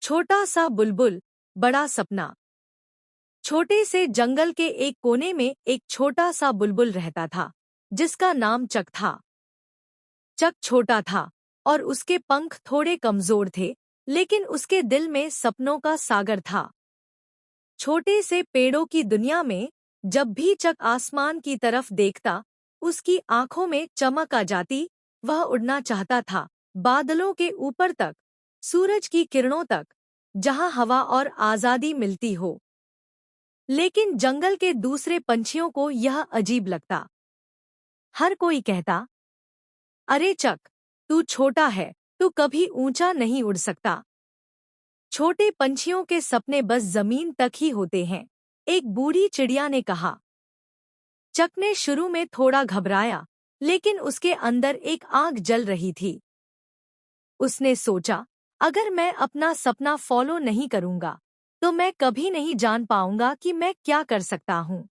छोटा सा बुलबुल, बड़ा सपना। छोटे से जंगल के एक कोने में एक छोटा सा बुलबुल रहता था, जिसका नाम चक था। चक छोटा था और उसके पंख थोड़े कमजोर थे, लेकिन उसके दिल में सपनों का सागर था। छोटे से पेड़ों की दुनिया में जब भी चक आसमान की तरफ देखता, उसकी आंखों में चमक आ जाती। वह उड़ना चाहता था, बादलों के ऊपर तक, सूरज की किरणों तक, जहां हवा और आजादी मिलती हो। लेकिन जंगल के दूसरे पंछियों को यह अजीब लगता। हर कोई कहता, अरे चक, तू छोटा है, तू कभी ऊंचा नहीं उड़ सकता। छोटे पंछियों के सपने बस जमीन तक ही होते हैं, एक बूढ़ी चिड़िया ने कहा। चक ने शुरू में थोड़ा घबराया, लेकिन उसके अंदर एक आग जल रही थी। उसने सोचा, अगर मैं अपना सपना फॉलो नहीं करूंगा, तो मैं कभी नहीं जान पाऊंगा कि मैं क्या कर सकता हूं।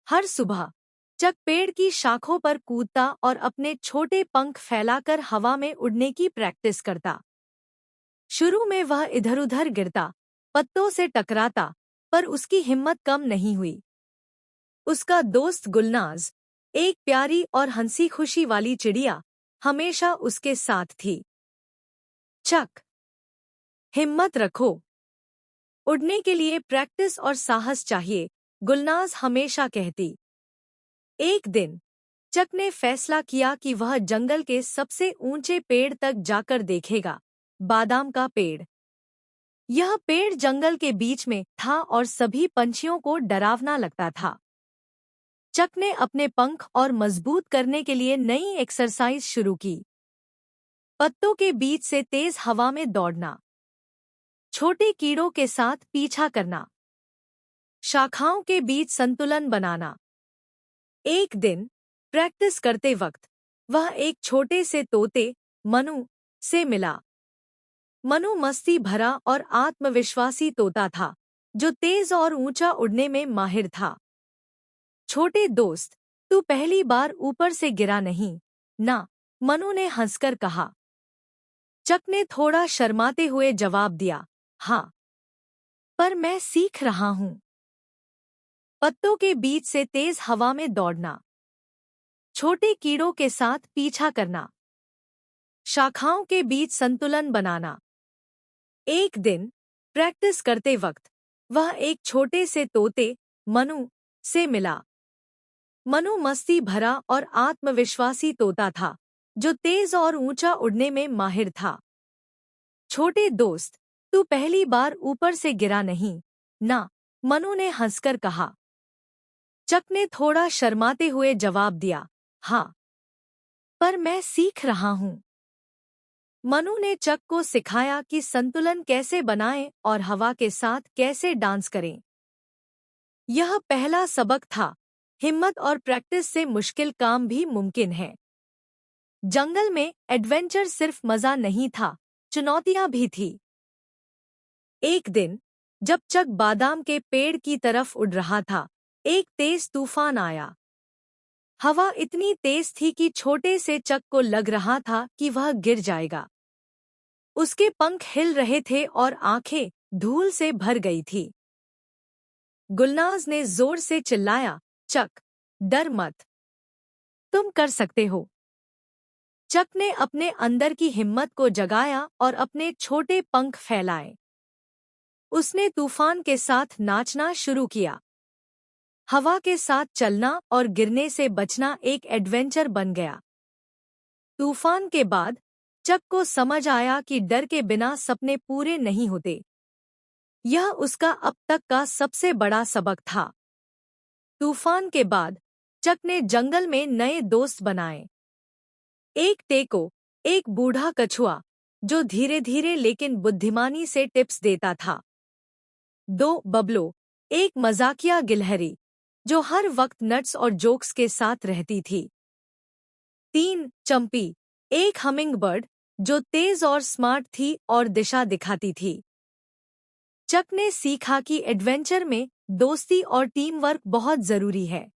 हर सुबह चक पेड़ की शाखों पर कूदता और अपने छोटे पंख फैलाकर हवा में उड़ने की प्रैक्टिस करता। शुरू में वह इधर-उधर गिरता, पत्तों से टकराता, पर उसकी हिम्मत कम नहीं हुई। उसका दोस्त गुलनाज, एक प्यारी और हंसी खुशी वाली चिड़िया, हमेशा उसके साथ थी। चक, हिम्मत रखो। उड़ने के लिए प्रैक्टिस और साहस चाहिए, गुलनाज हमेशा कहती। एक दिन चक ने फैसला किया कि वह जंगल के सबसे ऊंचे पेड़ तक जाकर देखेगा, बादाम का पेड़। यह पेड़ जंगल के बीच में था और सभी पंछियों को डरावना लगता था। चक ने अपने पंख और मजबूत करने के लिए नई एक्सरसाइज शुरू की। पत्तों के बीच से तेज हवा में दौड़ना, छोटे कीड़ों के साथ पीछा करना, शाखाओं के बीच संतुलन बनाना। एक दिन प्रैक्टिस करते वक्त वह एक छोटे से तोते, मनु, से मिला। मनु मस्ती भरा और आत्मविश्वासी तोता था, जो तेज और ऊंचा उड़ने में माहिर था। छोटे दोस्त, तू पहली बार ऊपर से गिरा नहीं ना? मनु ने हंसकर कहा। चक ने थोड़ा शर्माते हुए जवाब दिया, हाँ, पर मैं सीख रहा हूँ। पत्तों के बीच से तेज हवा में दौड़ना, छोटे कीड़ों के साथ पीछा करना, शाखाओं के बीच संतुलन बनाना। एक दिन प्रैक्टिस करते वक्त वह एक छोटे से तोते, मनु, से मिला। मनु मस्ती भरा और आत्मविश्वासी तोता था, जो तेज और ऊंचा उड़ने में माहिर था। छोटे दोस्त, तू पहली बार ऊपर से गिरा नहीं ना? मनु ने हंसकर कहा। चक ने थोड़ा शर्माते हुए जवाब दिया, हाँ, पर मैं सीख रहा हूँ। मनु ने चक को सिखाया कि संतुलन कैसे बनाएं और हवा के साथ कैसे डांस करें। यह पहला सबक था, हिम्मत और प्रैक्टिस से मुश्किल काम भी मुमकिन है। जंगल में एडवेंचर सिर्फ मजा नहीं था, चुनौतियां भी थी। एक दिन जब चक बादाम के पेड़ की तरफ उड़ रहा था, एक तेज तूफान आया। हवा इतनी तेज थी कि छोटे से चक को लग रहा था कि वह गिर जाएगा। उसके पंख हिल रहे थे और आंखें धूल से भर गई थी। गुलनाज ने जोर से चिल्लाया, चक, डर मत, तुम कर सकते हो। चक ने अपने अंदर की हिम्मत को जगाया और अपने छोटे पंख फैलाए। उसने तूफान के साथ नाचना शुरू किया। हवा के साथ चलना और गिरने से बचना एक एडवेंचर बन गया। तूफान के बाद चक को समझ आया कि डर के बिना सपने पूरे नहीं होते। यह उसका अब तक का सबसे बड़ा सबक था। तूफान के बाद चक ने जंगल में नए दोस्त बनाए। एक टेको, एक बूढ़ा कछुआ, जो धीरे धीरे लेकिन बुद्धिमानी से टिप्स देता था। दो बबलो, एक मजाकिया गिलहरी, जो हर वक्त नट्स और जोक्स के साथ रहती थी। तीन चंपी, एक हमिंगबर्ड, जो तेज और स्मार्ट थी और दिशा दिखाती थी। चक ने सीखा कि एडवेंचर में दोस्ती और टीम वर्क बहुत जरूरी है।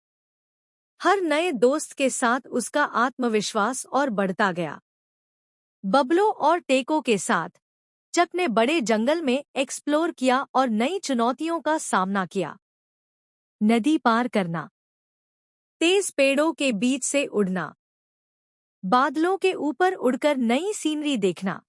हर नए दोस्त के साथ उसका आत्मविश्वास और बढ़ता गया। बबलो और टेको के साथ चक ने बड़े जंगल में एक्सप्लोर किया और नई चुनौतियों का सामना किया। नदी पार करना, तेज पेड़ों के बीच से उड़ना, बादलों के ऊपर उड़कर नई सीनरी देखना।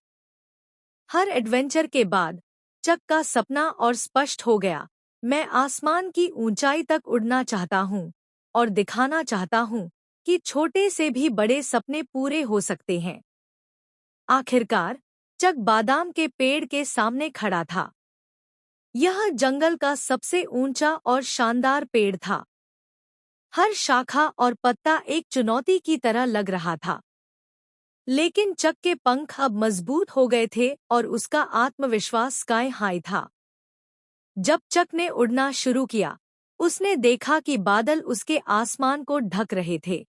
हर एडवेंचर के बाद चक का सपना और स्पष्ट हो गया। मैं आसमान की ऊंचाई तक उड़ना चाहता हूँ और दिखाना चाहता हूँ कि छोटे से भी बड़े सपने पूरे हो सकते हैं। आखिरकार चक बादाम के पेड़ के सामने खड़ा था। यह जंगल का सबसे ऊंचा और शानदार पेड़ था। हर शाखा और पत्ता एक चुनौती की तरह लग रहा था। लेकिन चक के पंख अब मजबूत हो गए थे और उसका आत्मविश्वास स्काई हाई था। जब चक ने उड़ना शुरू किया, उसने देखा कि बादल उसके आसमान को ढक रहे थे।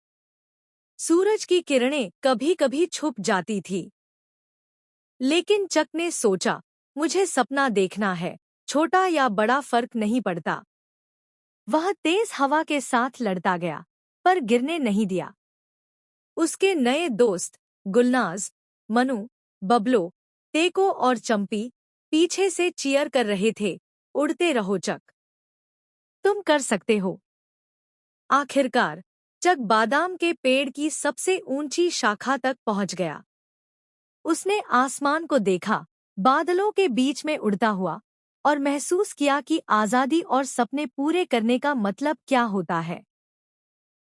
सूरज की किरणें कभी-कभी छुप जाती थी। लेकिन चक ने सोचा, मुझे सपना देखना है, छोटा या बड़ा फर्क नहीं पड़ता। वह तेज हवा के साथ लड़ता गया, पर गिरने नहीं दिया। उसके नए दोस्त गुलनाज, मनु, बबलो, टेको और चंपी पीछे से चीयर कर रहे थे। उड़ते रहो चक, तुम कर सकते हो। आखिरकार चक बादाम के पेड़ की सबसे ऊंची शाखा तक पहुंच गया। उसने आसमान को देखा, बादलों के बीच में उड़ता हुआ, और महसूस किया कि आज़ादी और सपने पूरे करने का मतलब क्या होता है।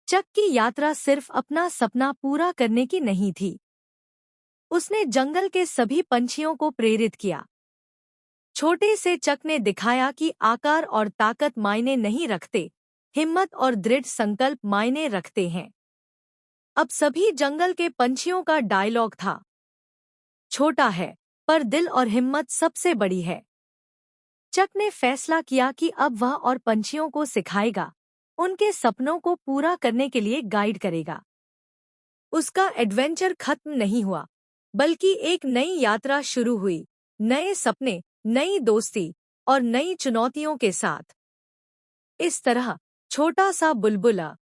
चक की यात्रा सिर्फ अपना सपना पूरा करने की नहीं थी। उसने जंगल के सभी पंछियों को प्रेरित किया। छोटे से चक ने दिखाया कि आकार और ताकत मायने नहीं रखते, हिम्मत और दृढ़ संकल्प मायने रखते हैं। अब सभी जंगल के पंछियों का डायलॉग था, छोटा है पर दिल और हिम्मत सबसे बड़ी है। चक ने फैसला किया कि अब वह और पंछियों को सिखाएगा, उनके सपनों को पूरा करने के लिए गाइड करेगा। उसका एडवेंचर खत्म नहीं हुआ, बल्कि एक नई यात्रा शुरू हुई, नए सपने, नई दोस्ती और नई चुनौतियों के साथ। इस तरह छोटा सा बुलबुला